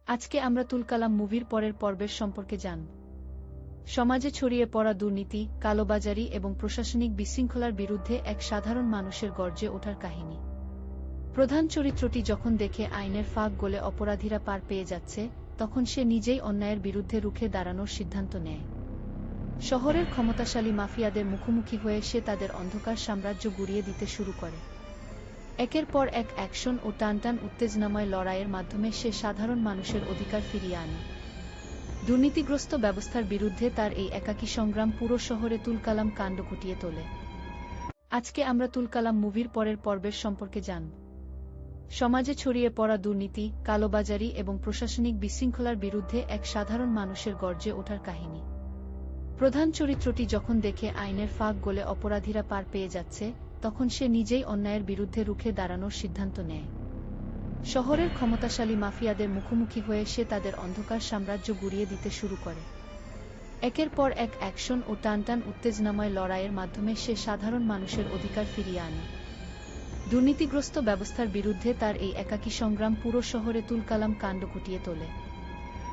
আজকে আমরা তুলকালাম মুভির পরের পর্বের সম্পর্কে জানব। সমাজে ছড়িয়ে পড়া দুর্নীতি, কালোবাজারি এবং প্রশাসনিক বিশৃঙ্খলার বিরুদ্ধে এক সাধারণ মানুষের গর্জে ওঠার কাহিনী। প্রধান চরিত্রটি যখন দেখে আইনের ফাঁক গলে অপরাধীরা পার পেয়ে যাচ্ছে, তখন সে নিজেই অন্যায়ের বিরুদ্ধে রুখে দাঁড়ানোর সিদ্ধান্ত নেয়। শহরের ক্ষমতাশালী মাফিয়াদের মুখোমুখি হয়ে সে তাদের অন্ধকার সাম্রাজ্য গুঁড়িয়ে দিতে শুরু করে। একের পর এক অ্যাকশন ও টানটান উত্তেজনাময় লড়াইয়ের মাধ্যমে সে সাধারণ মানুষের অধিকার ফিরিয়ে আনে। দুর্নীতিগ্রস্ত ব্যবস্থার বিরুদ্ধে তার এই একাকী সংগ্রাম পুরো শহরে তুলকালাম কাণ্ড ঘটিয়ে তোলে। আজকে আমরা তুলকালাম মুভির পরের পর্বের সম্পর্কে জানব। সমাজে ছড়িয়ে পড়া দুর্নীতি, কালোবাজারি এবং প্রশাসনিক বিশৃঙ্খলার বিরুদ্ধে এক সাধারণ মানুষের গর্জে ওঠার কাহিনী। প্রধান চরিত্রটি যখন দেখে আইনের ফাঁক গলে অপরাধীরা পার পেয়ে যাচ্ছে, তখন সে নিজেই অন্যায়ের বিরুদ্ধে রুখে দাঁড়ানোর সিদ্ধান্ত নেয়। শহরের ক্ষমতাশালী মাফিয়াদের মুখোমুখি হয়ে সে তাদের অন্ধকার সাম্রাজ্য গুঁড়িয়ে দিতে শুরু করে। একের পর এক অ্যাকশন ও টানটান উত্তেজনাময় লড়াইয়ের মাধ্যমে সে সাধারণ মানুষের অধিকার ফিরিয়ে আনে। দুর্নীতিগ্রস্ত ব্যবস্থার বিরুদ্ধে তার এই একাকী সংগ্রাম পুরো শহরে তুলকালাম কাণ্ড ঘটিয়ে তোলে।